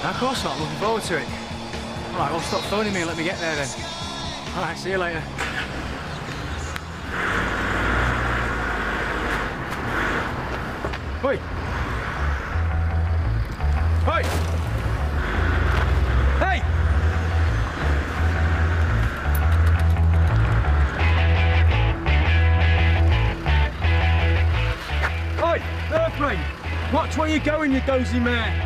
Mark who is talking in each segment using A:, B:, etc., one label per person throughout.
A: Of course not. I'm looking forward to it. All right, well, stop phoning me and let me get there then. All right, see you later. Oi! Oi! Hey! Oi! Airplane! Watch where you're going, you dozy mare!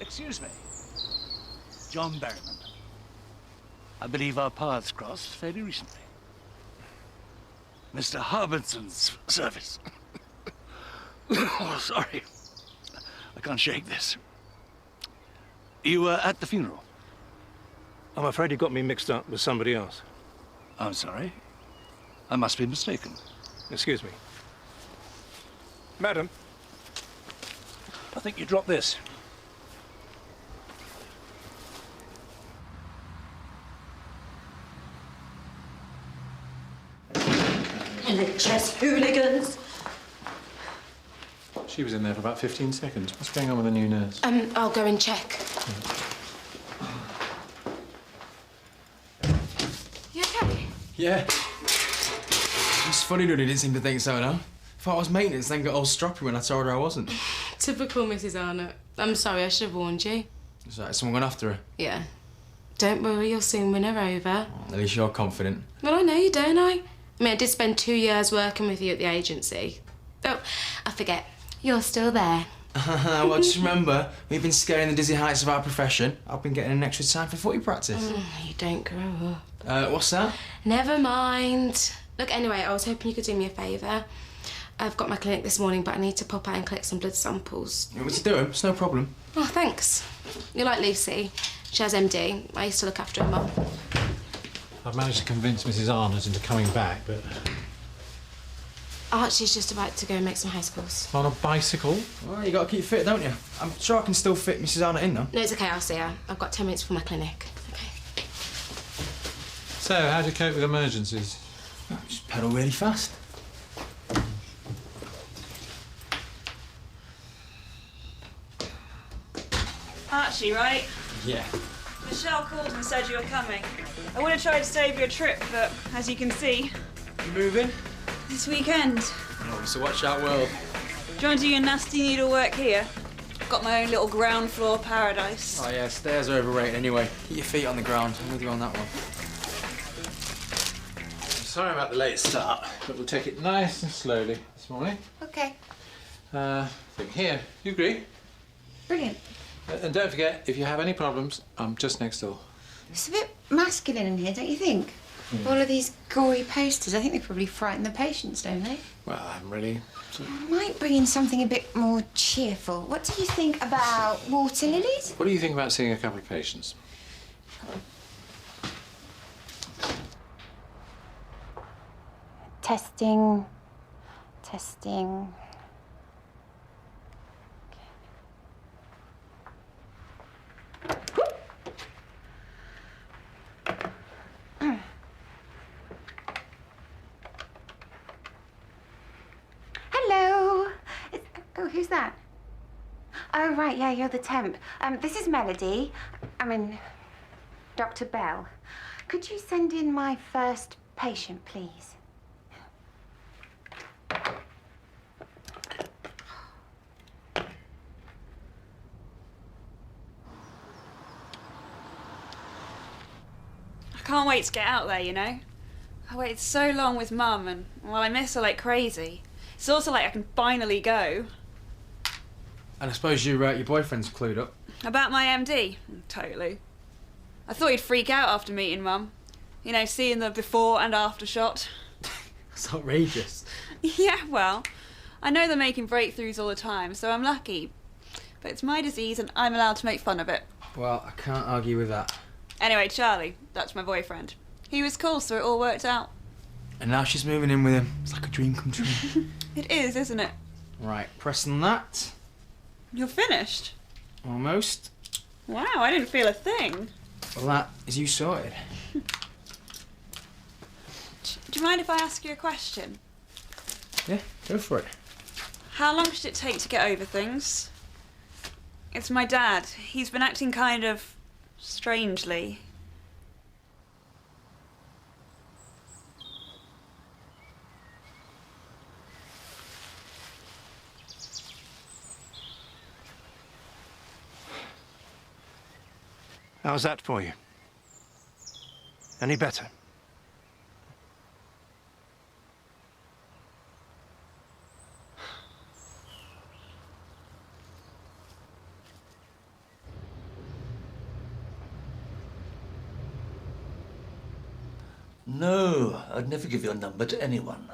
B: Excuse me. John Berryman. I believe our paths crossed fairly recently. Mr. Harbinson's service. Oh, sorry. I can't shake this. You were at the funeral?
C: I'm afraid you got me mixed up with somebody else.
B: I'm sorry. I must be mistaken.
C: Excuse me. Madam, I think you dropped this.
D: NHS hooligans.
E: She was in there for about 15 seconds. What's going on with the new nurse?
D: I'll go and check. You okay?
F: Yeah. It's funny that he didn't seem to think so, no? Thought I was maintenance, then got all stroppy when I told her I wasn't.
D: Typical Mrs. Arnott. I'm sorry, I should have warned you.
F: Is that someone gone after her?
D: Yeah. Don't worry, you'll soon win her over.
F: At least you're confident.
D: Well, I know you, don't I? I mean, I did spend 2 years working with you at the agency. Oh, I forget. You're still there.
F: Well, just remember, we've been scaling the dizzy heights of our profession. I've been getting an extra time for footy practice.
D: You don't grow up.
F: What's that?
D: Never mind. Look, anyway, I was hoping you could do me a favour. I've got my clinic this morning, but I need to pop out and collect some blood samples.
F: You want me to do 'em? It's no problem.
D: Oh, thanks. You're like Lucy. She has MD. I used to look after her mum.
E: I've managed to convince Mrs. Arnott into coming back, but...
D: Archie's just about to go and make some house calls.
E: On a bicycle?
F: Well, you got to keep fit, don't you? I'm sure I can still fit Mrs. Arnott in, though.
D: No, it's okay. I'll see her. I've got 10 minutes for my clinic. Okay.
E: So, how do you cope with emergencies?
F: Just pedal really fast.
G: Archie, right?
F: Yeah.
G: Michelle called and said you were coming. I would have tried to save you a trip, but as you can see,
F: You moving?
G: this weekend.
F: Oh, so watch out, world.
G: Do you want to do your nasty needlework here? I've got my own little ground floor paradise.
F: Oh, yeah, stairs are overrated anyway. Keep your feet on the ground. I'm with you on that one.
E: Sorry about the late start, but we'll take it nice and slowly this morning.
D: Okay.
E: Think here. You agree?
D: Brilliant.
E: And don't forget, if you have any problems, I'm just next door.
H: It's a bit masculine in here, don't you think? All of these gory posters, I think they probably frighten the patients, don't they?
E: Well, I'm really...
H: I might bring in something a bit more cheerful. What do you think about water lilies?
E: What do you think about seeing a couple of patients?
H: Testing. Testing. Hello. Oh, who's that? Oh, right, yeah, you're the temp. This is Melody. I mean, Dr. Bell. Could you send in my first patient, please?
G: can't wait to get out there, you know? I waited so long with Mum and, well, I miss her like crazy. It's also like I can finally go.
F: And I suppose your boyfriend's clued up.
G: About my MD? Totally. I thought he'd freak out after meeting Mum. You know, seeing the before and after shot.
F: It's outrageous.
G: Yeah, well, I know they're making breakthroughs all the time, so I'm lucky. But it's my disease and I'm allowed to make fun of it.
F: Well, I can't argue with that.
G: Anyway, Charlie, that's my boyfriend. He was cool, so it all worked out.
F: And now she's moving in with him. It's like a dream come true.
G: It is, isn't it?
F: Right, pressing that.
G: You're finished?
F: Almost.
G: Wow, I didn't feel a thing.
F: Well, that is you sorted.
G: Do you mind if I ask you a question?
F: Yeah, go for it.
G: How long should it take to get over things? It's my dad. He's been acting kind of strangely.
C: How's that for you? Any better?
B: No, I'd never give your number to anyone.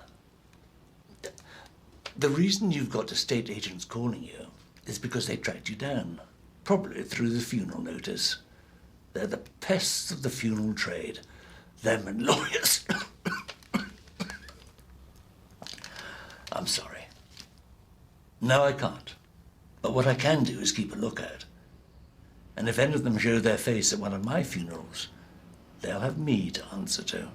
B: The reason you've got estate agents calling you is because they tracked you down, probably through the funeral notice. They're the pests of the funeral trade, them and lawyers. I'm sorry. No, I can't. But what I can do is keep a lookout. And if any of them show their face at one of my funerals, they'll have me to answer to.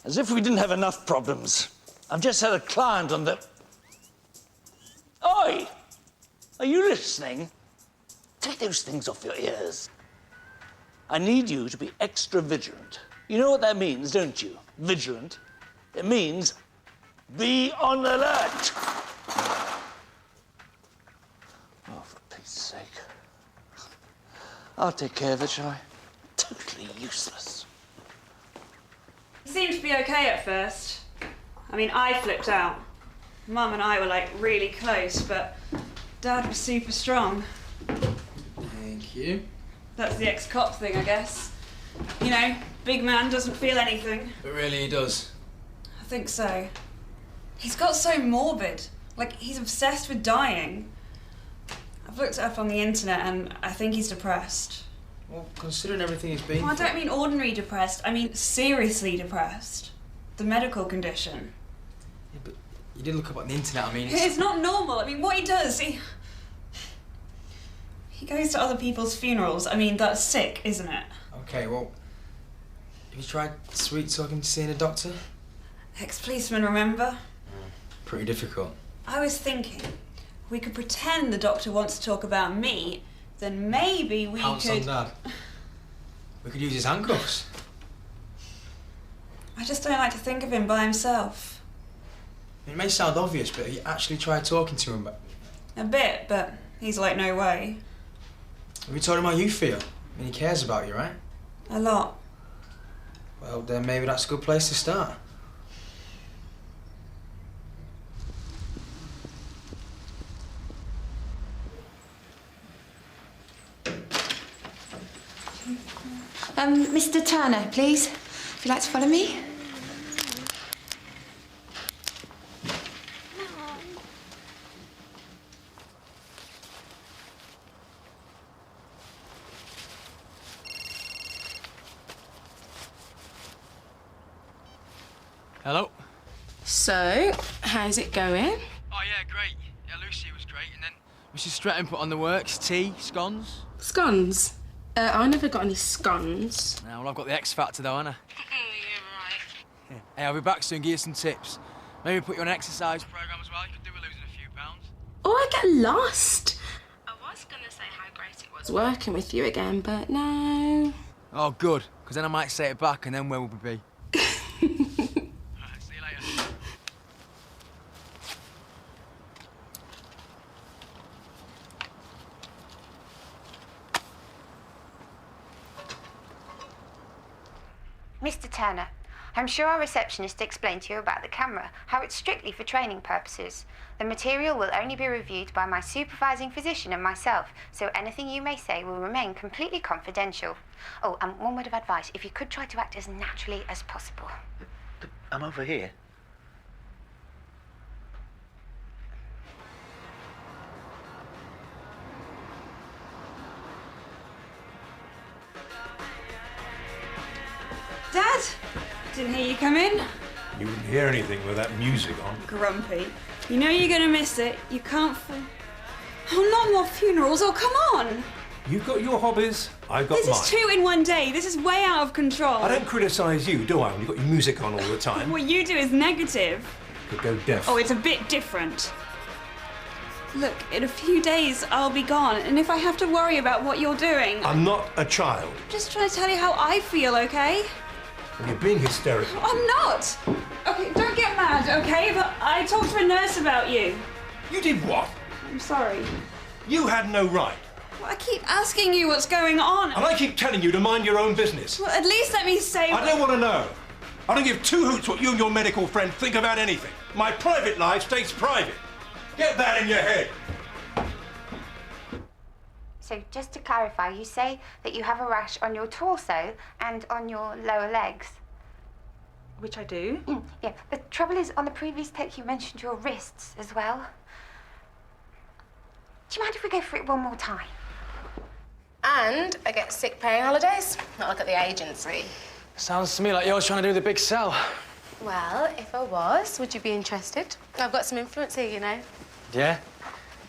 B: As if we didn't have enough problems. I've just had a client on the... Oi! Are you listening? Take those things off your ears. I need you to be extra vigilant. You know what that means, don't you? Vigilant. It means be on alert. Oh, for Pete's sake. I'll take care of it, shall I? Totally useless.
G: He seemed to be okay at first. I mean, I flipped out. Mum and I were like really close, but Dad was super strong.
F: Thank you.
G: That's the ex-cop thing, I guess. You know, big man doesn't feel anything.
F: But really he does.
G: I think so. He's got so morbid. Like, he's obsessed with dying. I've looked it up on the internet and I think he's depressed.
F: Well, considering everything he's been
G: Well, I don't mean ordinary depressed, I mean seriously depressed. The medical condition.
F: Yeah, but you did look up on the internet, I mean...
G: It's not normal. I mean, what he does, he goes to other people's funerals. I mean, that's sick, isn't it?
F: Okay, well... Have you tried sweet talking to seeing a doctor?
G: Ex-policeman, remember?
F: Pretty difficult.
G: I was thinking, we could pretend the doctor wants to talk about me, then maybe we
F: Pounce
G: could...
F: on Dad. We could use his handcuffs.
G: I just don't like to think of him by himself.
F: It may sound obvious, but you actually tried talking to him, but...
G: A bit, but he's like, no way.
F: Have you told him how you feel? I mean, he cares about you, right?
G: A lot.
F: Well, then maybe that's a good place to start.
H: Mr. Turner, please. If you'd like to follow me.
A: Hello?
D: So, how's it going?
A: Oh, yeah, great. Yeah, Lucy was great. And then Mrs. Stratton put on the works, tea, scones.
D: Scones? I never got any scones.
A: Now, well, I've got the X Factor, though, haven't I?
D: Yeah, right.
A: Yeah. Hey, I'll be back soon, give you some tips. Maybe put you on an exercise programme as well. You could do with losing a few pounds.
D: Oh, I get lost. I was going to say how great it was working with you again, but no.
A: Oh, good, because then I might say it back, and then where would we be? All right, see you later.
H: Mr. Turner, I'm sure our receptionist explained to you about the camera, how it's strictly for training purposes. The material will only be reviewed by my supervising physician and myself, so anything you may say will remain completely confidential. Oh, and one word of advice, if you could try to act as naturally as possible.
I: I'm over here.
G: Dad? Didn't hear you come in.
C: You wouldn't hear anything with that music on.
G: Grumpy. You know you're gonna miss it. You can't Oh, not more funerals. Oh, come on.
C: You've got your hobbies, I've got mine.
G: This is 2 in 1 day. This is way out of control.
C: I don't criticise you, do I, when you've got your music on all the time?
G: What you do is negative.
C: Could go deaf.
G: Oh, it's a bit different. Look, in a few days I'll be gone, and if I have to worry about what you're doing...
C: I'm not a child.
G: I'm just trying to tell you how I feel, okay?
C: Well, you're being hysterical.
G: I'm not! Okay, don't get mad, okay? But I talked to a nurse about you.
C: You did what?
G: I'm sorry.
C: You had no right.
G: Well, I keep asking you what's going on.
C: And I keep telling you to mind your own business.
G: Well, at least let me say...
C: I don't want to know. I don't give 2 hoots what you and your medical friend think about anything. My private life stays private. Get that in your head.
H: So just to clarify, you say that you have a rash on your torso and on your lower legs.
G: Which I do.
H: Yeah, the trouble is, on the previous take you mentioned your wrists as well. Do you mind if we go for it one more time?
D: And I get sick pay holidays. Not like at the agency.
F: Sounds to me like you're trying to do the big sell.
D: Well, if I was, would you be interested? I've got some influence here, you know.
F: Yeah?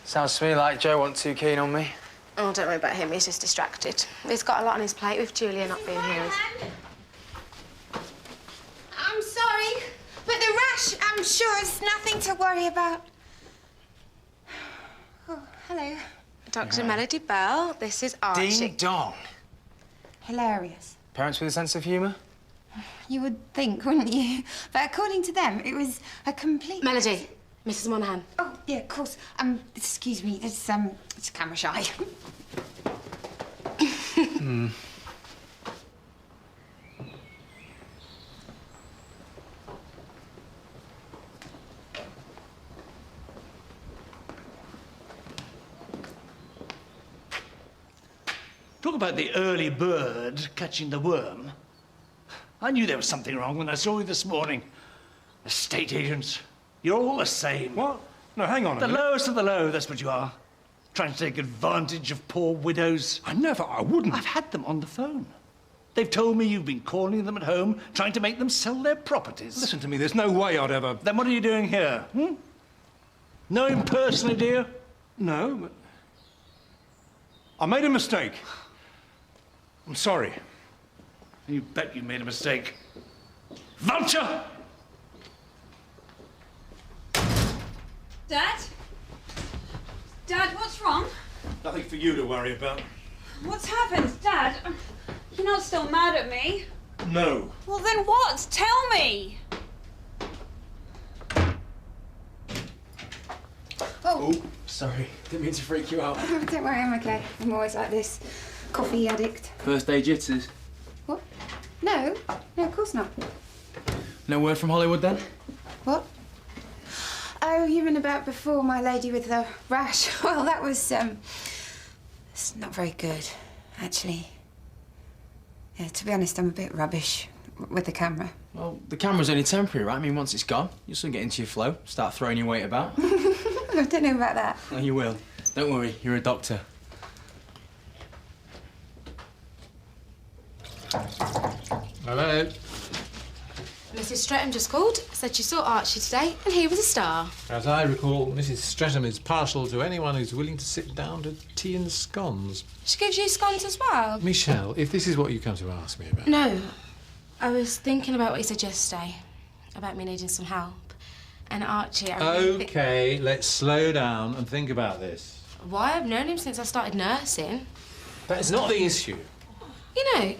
F: Sounds to me like Joe wasn't too keen on me.
D: Oh, don't worry about him. He's just distracted. He's got a lot on his plate with Julia not being here.
H: I'm sorry, but the rash, I'm sure, is nothing to worry about. Oh, hello.
D: Dr. Melody Bell, this is Archie.
F: Ding dong.
H: Hilarious.
F: Parents with a sense of humour?
H: You would think, wouldn't you? But according to them, it was a complete...
D: Melody, Mrs. Monaghan.
H: Oh, yeah, of course. Excuse me, it's camera shy.
B: Talk about the early bird catching the worm. I knew there was something wrong when I saw you this morning. Estate agents, you're all the same.
C: What? No, hang on a
B: The
C: minute.
B: lowest of the low, that's what you are. Trying to take advantage of poor widows.
C: I wouldn't.
B: I've had them on the phone. They've told me you've been calling them at home, trying to make them sell their properties.
C: Listen to me, there's no way I'd ever...
B: Then what are you doing here, Know him personally, do you?
C: No, but... I made a mistake. I'm sorry.
B: You bet you made a mistake. Vulture!
G: Dad? Dad, what's wrong?
C: Nothing for you to worry about.
G: What's happened? Dad, you're not still mad at me?
C: No.
G: Well, then what? Tell me!
H: Oh,
F: Sorry, didn't mean to freak you out.
H: don't worry, I'm okay. I'm always like this. Coffee addict.
F: First day jitters.
H: What? No, of course not.
F: No word from Hollywood then?
H: What? Oh, you mean about before my lady with the rash? Well, that was, it's not very good, actually. Yeah, to be honest, I'm a bit rubbish with the camera.
F: Well, the camera's only temporary, right? I mean, once it's gone, you'll soon get into your flow, start throwing your weight about.
H: I don't know about that.
F: Oh, you will. Don't worry, you're a doctor.
E: Hello.
D: Mrs. Streatham just called, said she saw Archie today, and he was a star.
E: As I recall, Mrs. Streatham is partial to anyone who's willing to sit down to tea and scones.
D: She gives you scones as well?
E: Michelle, if this is what you come to ask me about...
D: No. I was thinking about what you said yesterday, about me needing some help. And Archie, I really
E: OK, let's slow down and think about this.
D: Why? I've known him since I started nursing.
E: That is not the issue.
D: You know,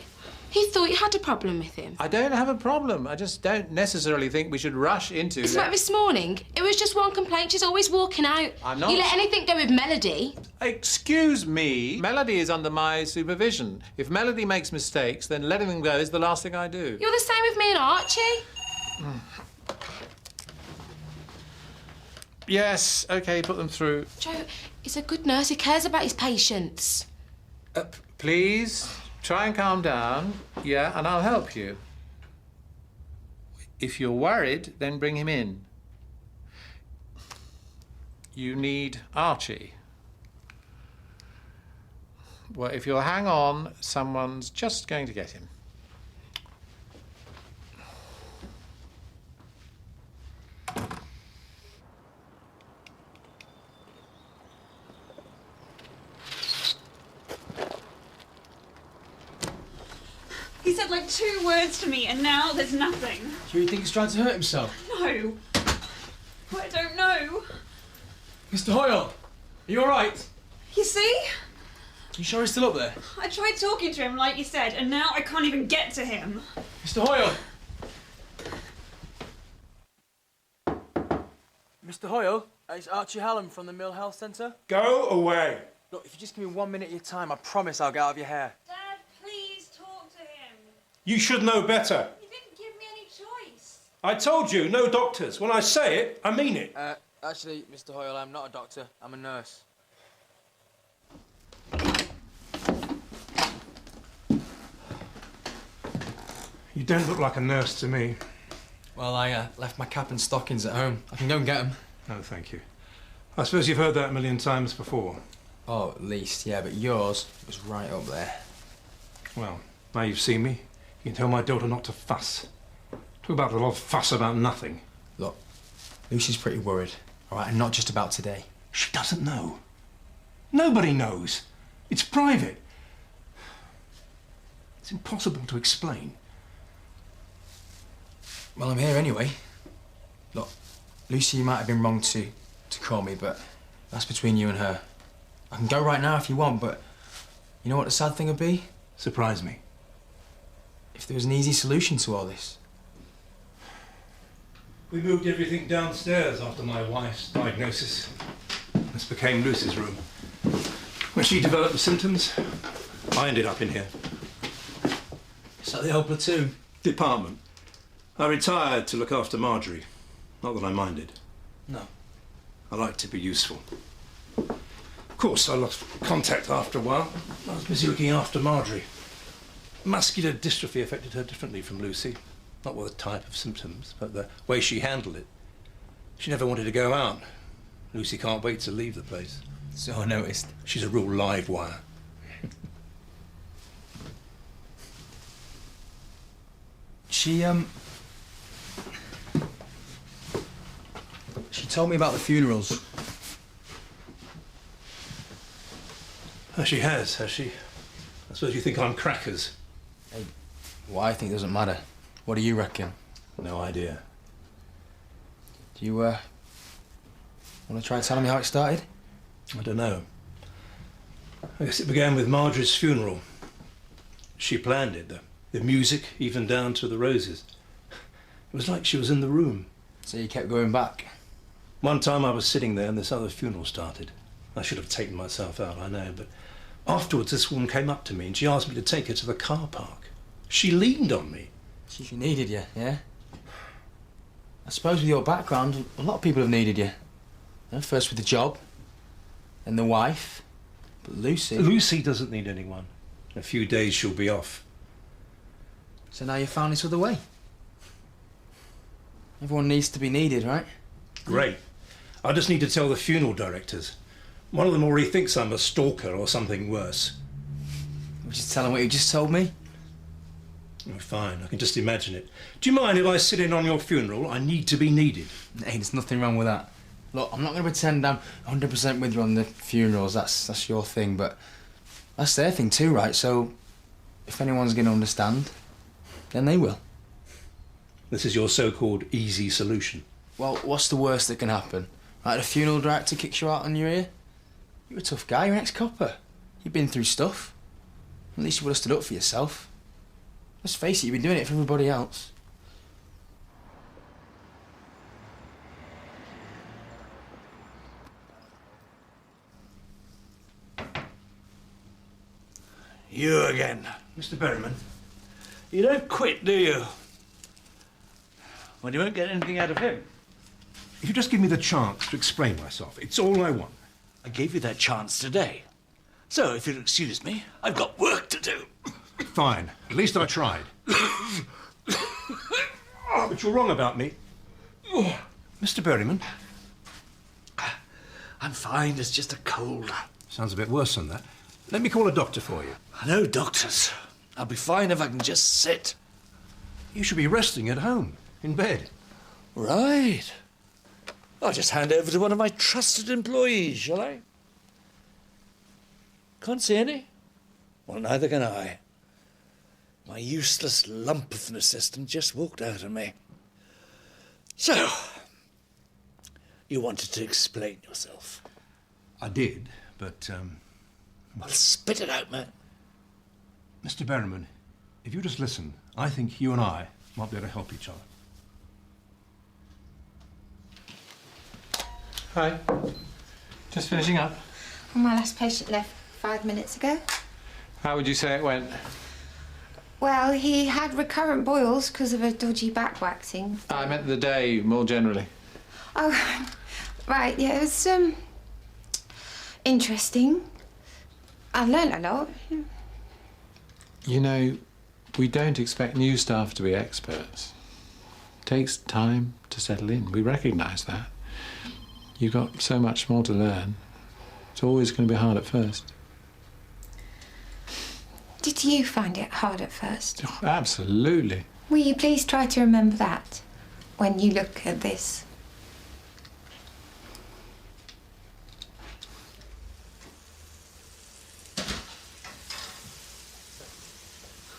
D: he thought you had a problem with him.
E: I don't have a problem. I just don't necessarily think we should rush into...
D: It's like this morning. It was just one complaint. She's always walking out.
E: I'm not.
D: You let anything go with Melody.
E: Excuse me. Melody is under my supervision. If Melody makes mistakes, then letting them go is the last thing I do.
D: You're the same with me and Archie.
E: Yes, OK, put them through.
D: Joe, he's a good nurse. He cares about his patients.
E: Please, try and calm down. Yeah, and I'll help you. If you're worried, then bring him in. You need Archie. Well, if you'll hang on, someone's just going to get him.
G: He said like 2 words to me and now there's nothing.
F: Do you think he's trying to hurt himself?
G: No. I don't know.
F: Mr. Hoyle, are you all right?
G: You see?
F: You sure he's still up there?
G: I tried talking to him like you said and now I can't even get to him.
F: Mr. Hoyle! Mr. Hoyle, it's Archie Hallam from the Mill Health Centre.
C: Go away.
F: Look, if you just give me 1 minute of your time, I promise I'll get out of your hair.
G: Dad, please talk to him.
C: You should know better.
G: You didn't give me any choice.
C: I told you, no doctors. When I say it, I mean it.
F: Actually, Mr. Hoyle, I'm not a doctor. I'm a nurse.
C: You don't look like a nurse to me.
F: Well, I left my cap and stockings at home. I can go and get them.
C: No, thank you. I suppose you've heard that a million times before.
F: Oh, at least, yeah, but yours was right up there.
C: Well, now you've seen me, you can tell my daughter not to fuss. Talk about a lot of fuss about nothing.
F: Look, Lucy's pretty worried, all right, and not just about today.
C: She doesn't know. Nobody knows. It's private. It's impossible to explain.
F: Well, I'm here anyway. Look, Lucy might have been wrong to call me, but that's between you and her. I can go right now if you want, but you know what the sad thing would be?
C: Surprise me.
F: If there was an easy solution to all this.
C: We moved everything downstairs after my wife's diagnosis. This became Lucy's room. When she developed the symptoms, I ended up in here.
F: Is that the whole platoon?
C: Department. I retired to look after Marjorie. Not that I minded.
F: No.
C: I like to be useful. Of course, I lost contact after a while. I was busy looking after Marjorie. Muscular dystrophy affected her differently from Lucy. Not with the type of symptoms, but the way she handled it. She never wanted to go out. Lucy can't wait to leave the place.
F: So I noticed.
C: She's a real live wire.
F: She told me about the funerals.
C: Oh, she has she? I suppose you think I'm crackers.
F: Hey, what I think doesn't matter. What do you reckon?
C: No idea.
F: Do you, want to try telling me how it started?
C: I don't know. I guess it began with Marjorie's funeral. She planned it, the music, even down to the roses. It was like she was in the room.
F: So you kept going back?
C: One time I was sitting there and this other funeral started. I should have taken myself out, I know, but afterwards this woman came up to me and she asked me to take her to the car park. She leaned on me.
F: She needed you, yeah? I suppose with your background, a lot of people have needed you. You know, first with the job, then the wife, but Lucy...
C: Lucy doesn't need anyone. In a few days she'll be off.
F: So now you've found this other way? Everyone needs to be needed, right?
C: Great. I just need to tell the funeral directors. One of them already thinks I'm a stalker or something worse.
F: Would you tell them what you just told me?
C: Oh, fine, I can just imagine it. Do you mind if I sit in on your funeral? I need to be needed.
F: Hey, there's nothing wrong with that. Look, I'm not going to pretend I'm 100% with you on the funerals. That's your thing, but that's their thing too, right? So if anyone's going to understand, then they will.
C: This is your so-called easy solution.
F: Well, what's the worst that can happen? Right, the funeral director kicks you out on your ear? You're a tough guy, you're an ex-copper. You've been through stuff. At least you would have stood up for yourself. Let's face it, you've been doing it for everybody else.
B: You again.
C: Mr. Berryman.
B: You don't quit, do you? Well, you won't get anything out of him.
C: If you just give me the chance to explain myself, it's all I want.
B: I gave you that chance today. So, if you'll excuse me, I've got work to do.
C: Fine. At least I tried. But you're wrong about me. Mr. Berryman.
B: I'm fine. It's just a cold.
C: Sounds a bit worse than that. Let me call a doctor for you.
B: No doctors. I'll be fine if I can just sit.
C: You should be resting at home, in bed.
B: Right. I'll just hand over to one of my trusted employees, shall I? Can't see any? Well, neither can I. My useless lump of an assistant just walked out on me. So, you wanted to explain yourself.
C: I did, but,
B: Well, spit it out, man.
C: Mr. Berryman, if you just listen, I think you and I might be able to help each other.
E: Hi. Just finishing up.
H: Well, my last patient left 5 minutes ago.
E: How would you say it went?
H: Well, he had recurrent boils because of a dodgy back waxing.
E: I meant the day, more generally.
H: Oh, right, yeah, it was, interesting. I learned a lot.
E: You know, we don't expect new staff to be experts. It takes time to settle in. We recognise that. You've got so much more to learn. It's always going to be hard at first.
H: Did you find it hard at first?
E: Oh, absolutely.
H: Will you please try to remember that when you look at this?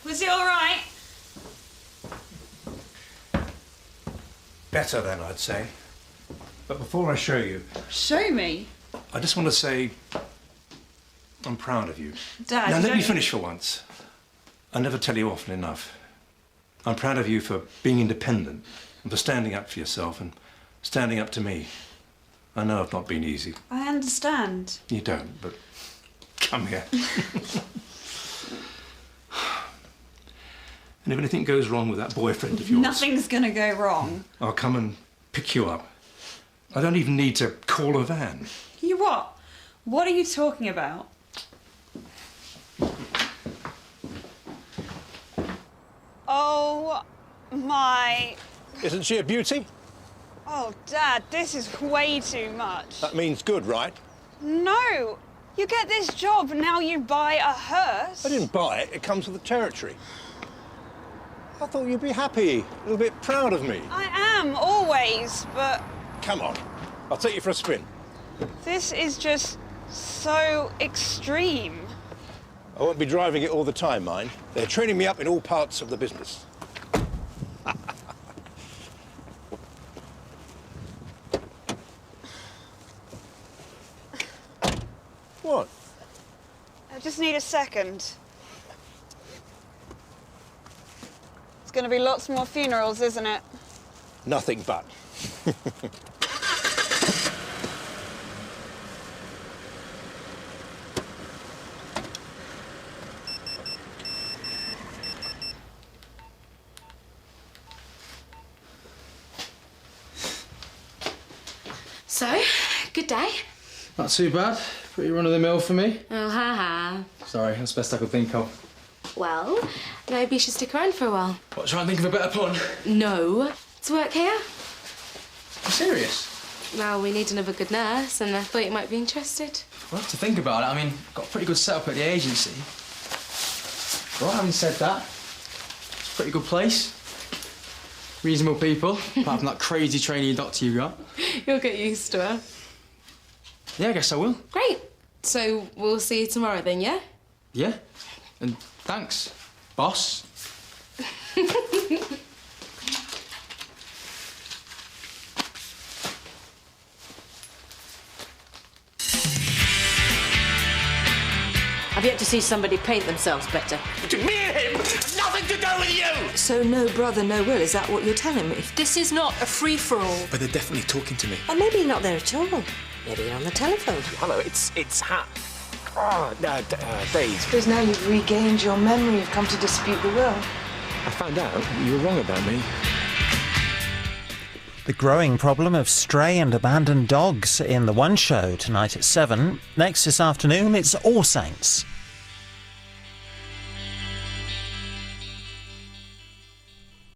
G: Was it all right?
C: Better then, I'd say. But before I show you,
G: Show me.
C: I just want to say I'm proud of you.
G: Dad,
C: Now,
G: you
C: let me
G: don't-
C: finish for once. I never tell you often enough. I'm proud of you for being independent and for standing up for yourself and standing up to me. I know I've not been easy.
G: I understand.
C: You don't, but come here. And if anything goes wrong with that boyfriend of yours,
G: Nothing's gonna go wrong.
C: I'll come and pick you up. I don't even need to call a van.
G: You what? What are you talking about? Oh my...
J: Isn't she a beauty?
G: Oh, Dad, this is way too much.
J: That means good, right?
G: No! You get this job and now you buy a hearse?
J: I didn't buy it. It comes with the territory. I thought you'd be happy, a little bit proud of me.
G: I am, always, but
J: Come on. I'll take you for a spin.
G: this is just so extreme.
J: I won't be driving it all the time, mind. They're training me up in all parts of the business. What?
G: I just need a second. It's gonna be lots more funerals, isn't it?
J: Nothing but.
D: So, good day.
F: Not too bad. Pretty run-of-the-mill for me.
D: Oh, ha.
F: Sorry, that's the best I could think of.
D: Well, maybe you should stick around for a while.
F: What, try and think of a better pun?
D: No. To work here?
F: I'm serious.
D: Well, we need another good nurse, and I thought you might be interested.
F: We'll have to think about it. I mean, got a pretty good setup at the agency. Well, having said that, it's a pretty good place. Reasonable people, apart from that crazy trainee doctor you got.
D: You'll get used to her.
F: Yeah, I guess I will.
D: Great. So we'll see you tomorrow then, yeah?
F: Yeah. And thanks, boss.
K: I've yet to see somebody paint themselves better.
B: Me and him! Nothing to do with you!
L: So no brother, no will, is that what you're telling me?
K: This is not a free-for-all.
F: But they're definitely talking to me.
L: Or maybe you're not there at all. Maybe you're on the telephone.
I: Hello, it's Hat.
M: Oh, Dave.
L: Because now you've regained your memory, you've come to dispute the will.
M: I found out you were wrong about me.
N: The growing problem of stray and abandoned dogs in The One Show tonight at 7. Next this afternoon, it's All Saints.